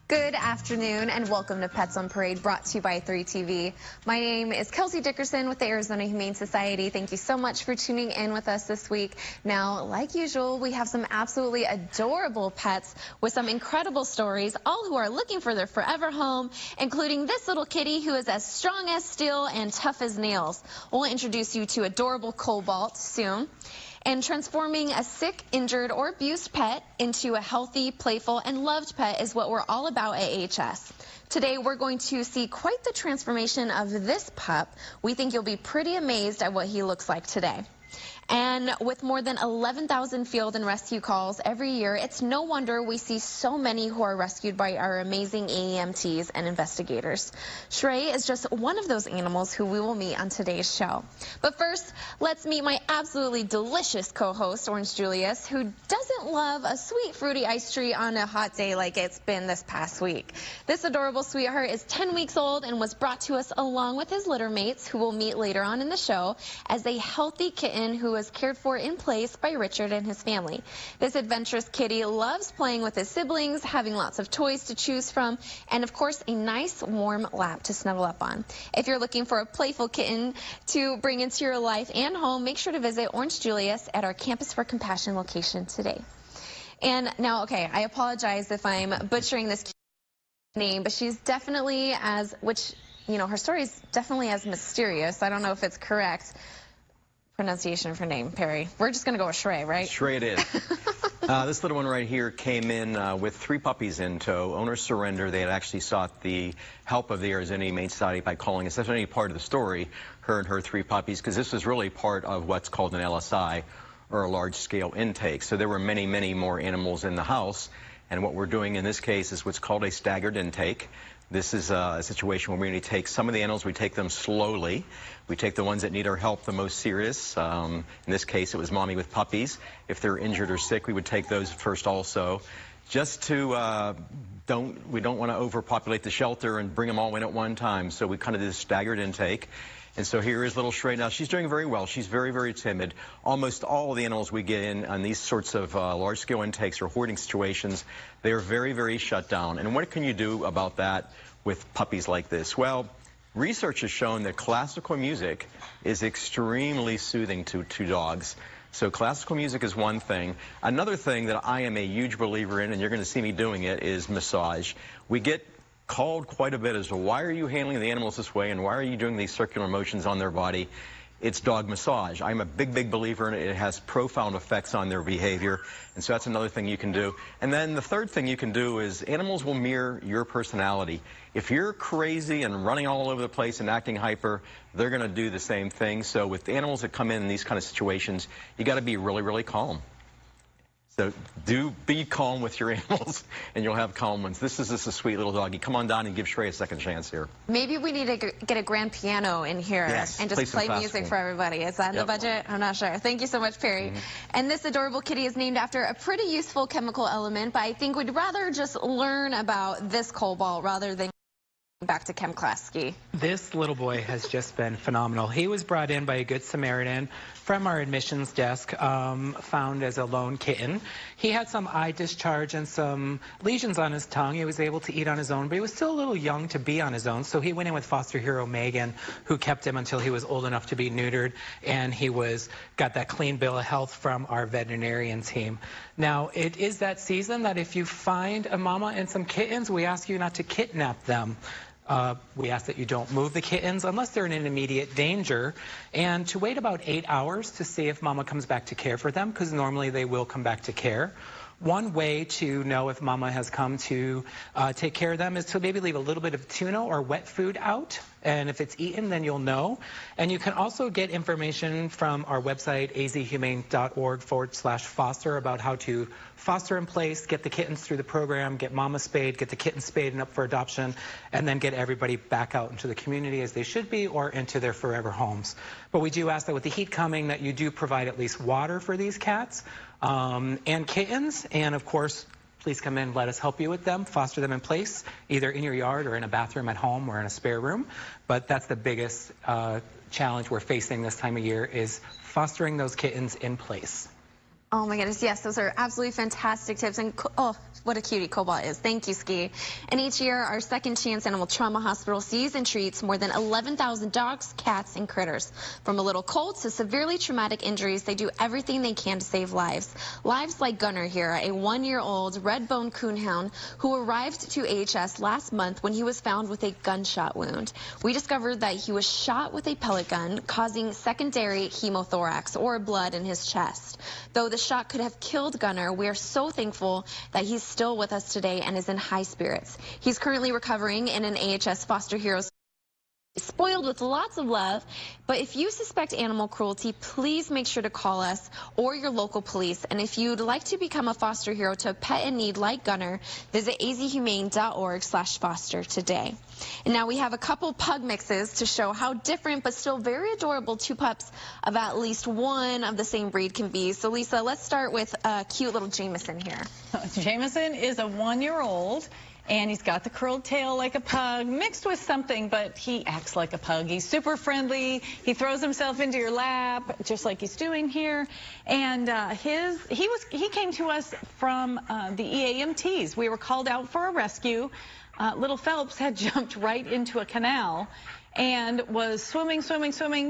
Good afternoon and welcome to Pets on Parade, brought to you by 3TV. My name is Kelsey Dickerson with the Arizona Humane Society. Thank you so much for tuning in with us this week. Now, like usual, we have some absolutely adorable pets with some incredible stories, all who are looking for their forever home, including this little kitty who is as strong as steel and tough as nails. We'll introduce you to adorable Cobalt soon. And transforming a sick, injured, or abused pet into a healthy, playful, and loved pet is what we're all about at AHS. Today, we're going to see quite the transformation of this pup. We think you'll be pretty amazed at what he looks like today. And with more than 11,000 field and rescue calls every year, it's no wonder we see so many who are rescued by our amazing AEMTs and investigators. Shrey is just one of those animals who we will meet on today's show. But first, let's meet my absolutely delicious co-host, Orange Julius, who doesn't love a sweet fruity ice tree on a hot day like it's been this past week. This adorable sweetheart is 10 weeks old and was brought to us along with his litter mates, who we'll meet later on in the show, as a healthy kitten who was cared for in place by Richard and his family. This adventurous kitty loves playing with his siblings, having lots of toys to choose from, and of course a nice warm lap to snuggle up on. If you're looking for a playful kitten to bring into your life and home, make sure to visit Orange Julius at our Campus for Compassion location today. And now, okay, I apologize if I'm butchering this name, but she's definitely her story is definitely as mysterious. I don't know if it's correct pronunciation of her name, Perry. We're just going to go with Shrey, right? Shrey it is. This little one right here came in with 3 puppies in tow. Owner surrender. They had actually sought the help of the Arizona Humane Society by calling us. That's only part of the story, her and her 3 puppies, because this was really part of what's called an LSI, or a large-scale intake. So there were many, many more animals in the house. And what we're doing in this case is what's called a staggered intake. This is a situation where we're going to take some of the animals, we take them slowly. We take the ones that need our help the most serious. In this case, it was mommy with puppies. If they're injured or sick, we would take those first also. Just to, we don't want to overpopulate the shelter and bring them all in at one time. So we kind of did a staggered intake. And so here is little Shrey. Now, she's doing very well. She's very, very timid. Almost all of the animals we get in on these sorts of large-scale intakes or hoarding situations, they are very, very shut down. And what can you do about that with puppies like this? Well, research has shown that classical music is extremely soothing to dogs. So classical music is one thing. Another thing that I am a huge believer in, and you're going to see me doing it, is massage. We get called quite a bit as to why are you handling the animals this way and why are you doing these circular motions on their body. It's dog massage. I'm a big, big believer in it. It has profound effects on their behavior, and so that's another thing you can do. And then the third thing you can do is animals will mirror your personality. If you're crazy and running all over the place and acting hyper, they're going to do the same thing. So with animals that come in these kind of situations, you got to be really, really calm. So do be calm with your animals, and you'll have calm ones. This is just a sweet little doggy. Come on down and give Shrey a second chance here. Maybe we need to get a grand piano in here and just play music for everybody. Is that in the budget? I'm not sure. Thank you so much, Perry. And this adorable kitty is named after a pretty useful chemical element, but I think we'd rather just learn about this Cobalt rather than back to chem class ski. This little boy has just been phenomenal. He was brought in by a good Samaritan from our admissions desk, found as a lone kitten. He had some eye discharge and some lesions on his tongue. He was able to eat on his own, but he was still a little young to be on his own, so he went in with foster hero Megan, who kept him until he was old enough to be neutered, and he got that clean bill of health from our veterinarian team. Now, it is that season that if you find a mama and some kittens, we ask you not to kidnap them. We ask that you don't move the kittens unless they're in an immediate danger, and to wait about 8 hours to see if mama comes back to care for them, because normally they will come back to care. One way to know if mama has come to take care of them is to maybe leave a little bit of tuna or wet food out, and if it's eaten, then you'll know. And you can also get information from our website, azhumane.org/foster, about how to foster in place, get the kittens through the program, get mama spayed, get the kittens spayed and up for adoption, and then get everybody back out into the community as they should be or into their forever homes. But we do ask that with the heat coming that you do provide at least water for these cats and kittens, and of course, please come in, let us help you with them, foster them in place, either in your yard or in a bathroom at home or in a spare room. But that's the biggest challenge we're facing this time of year, is fostering those kittens in place. Oh my goodness, yes, those are absolutely fantastic tips. And oh, what a cutie Cobalt is. Thank you, Ski. And each year, our Second Chance Animal Trauma Hospital sees and treats more than 11,000 dogs, cats, and critters. From a little cold to severely traumatic injuries, they do everything they can to save lives. Lives like Gunner here, a 1-year-old red-bone coonhound who arrived to AHS last month when he was found with a gunshot wound. We discovered that he was shot with a pellet gun, causing secondary hemothorax, or blood in his chest. Though the shot could have killed Gunner, we are so thankful that he's still with us today and is in high spirits. He's currently recovering in an AHS Foster Heroes. Spoiled with lots of love, but if you suspect animal cruelty, please make sure to call us or your local police. And if you'd like to become a foster hero to a pet in need like Gunner, visit azhumane.org/foster today. And now we have a couple pug mixes to show how different but still very adorable two pups of at least one of the same breed can be. So Lisa, let's start with cute little Jameson here. Jameson is a 1-year-old. And he's got the curled tail like a pug, mixed with something, but he acts like a pug. He's super friendly. He throws himself into your lap, just like he's doing here. And he came to us from the EAMTs. We were called out for a rescue. Little Phelps had jumped right into a canal and was swimming,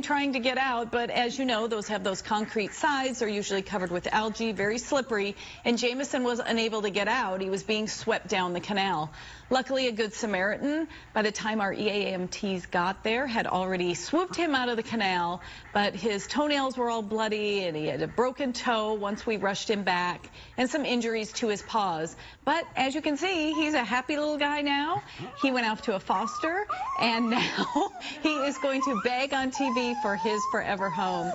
trying to get out. But as you know, those have those concrete sides. They're usually covered with algae, very slippery. And Jameson was unable to get out. He was being swept down the canal. Luckily, a good Samaritan, by the time our EAMTs got there, had already swooped him out of the canal. But his toenails were all bloody, and he had a broken toe once we rushed him back, and some injuries to his paws. But as you can see, he's a happy little guy now. He went off to a foster, and now he is going to beg on TV for his forever home.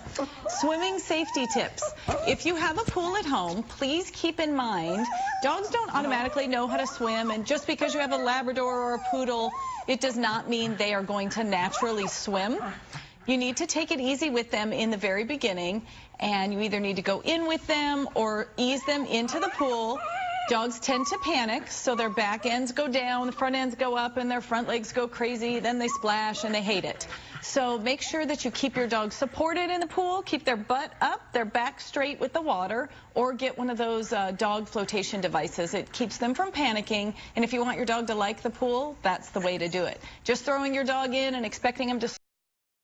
Swimming safety tips. If you have a pool at home, please keep in mind, dogs don't automatically know how to swim, and just because you have a Labrador or a Poodle, it does not mean they are going to naturally swim. You need to take it easy with them in the very beginning, and you either need to go in with them or ease them into the pool. Dogs tend to panic, so their back ends go down, the front ends go up, and their front legs go crazy. Then they splash, and they hate it. So make sure that you keep your dog supported in the pool, keep their butt up, their back straight with the water, or get one of those dog flotation devices. It keeps them from panicking, and if you want your dog to like the pool, that's the way to do it. Just throwing your dog in and expecting him to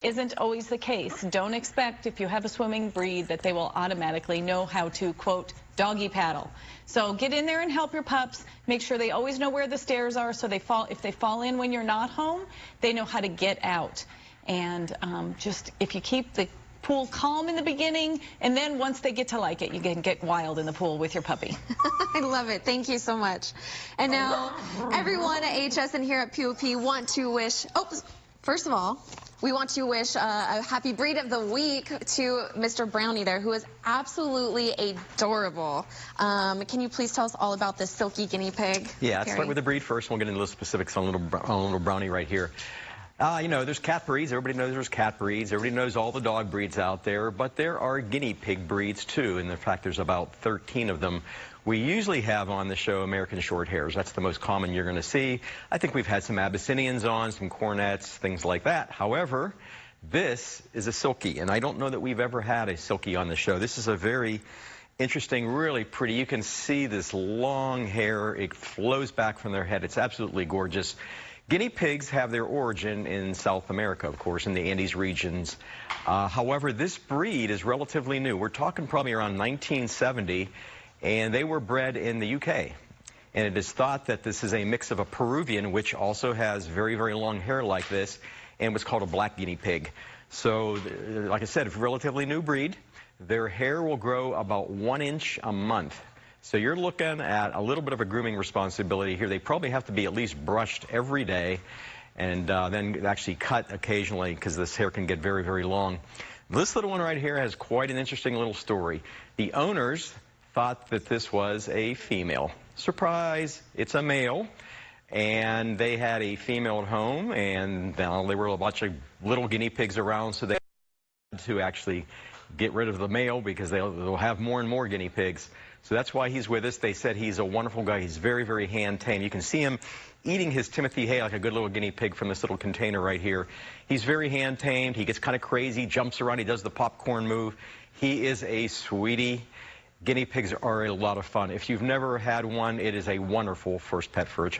isn't always the case. Don't expect, if you have a swimming breed, that they will automatically know how to, quote, doggy paddle. So get in there and help your pups. Make sure they always know where the stairs are, so if they fall in when you're not home, they know how to get out. And just, if you keep the pool calm in the beginning, and then once they get to like it, you can get wild in the pool with your puppy. I love it. Thank you so much. And now, everyone at AHS and here at POP want to wish, first of all, we want to wish a happy breed of the week to Mr. Brownie there, who is absolutely adorable. Can you please tell us all about this silky guinea pig? Yeah, let's start with the breed first. We'll get into the specifics on little Brownie right here. You know, there's cat breeds. Everybody knows there's cat breeds. Everybody knows all the dog breeds out there. But there are guinea pig breeds, too. And in fact, there's about 13 of them. We usually have on the show American Shorthairs. That's the most common you're going to see. I think we've had some Abyssinians on, some Cornets, things like that. However, this is a Silkie. And I don't know that we've ever had a Silkie on the show. This is a very interesting, really pretty. You can see this long hair. It flows back from their head. It's absolutely gorgeous. Guinea pigs have their origin in South America, of course, in the Andes regions. However, this breed is relatively new. We're talking probably around 1970, and they were bred in the UK. And it is thought that this is a mix of a Peruvian, which also has very, very long hair like this, and what's called a black guinea pig. So, like I said, a relatively new breed. Their hair will grow about 1 inch a month. So you're looking at a little bit of a grooming responsibility here. They probably have to be at least brushed every day and then actually cut occasionally because this hair can get very, very long. This little one right here has quite an interesting little story. The owners thought that this was a female. Surprise, it's a male. And they had a female at home, and now there were a bunch of little guinea pigs around, so they had to actually get rid of the male because they'll have more and more guinea pigs. So that's why he's with us. They said he's a wonderful guy. He's very, very hand-tamed. You can see him eating his Timothy hay like a good little guinea pig from this little container right here. He's very hand-tamed. He gets kind of crazy, jumps around. He does the popcorn move. He is a sweetie. Guinea pigs are a lot of fun. If you've never had one, it is a wonderful first pet for a child.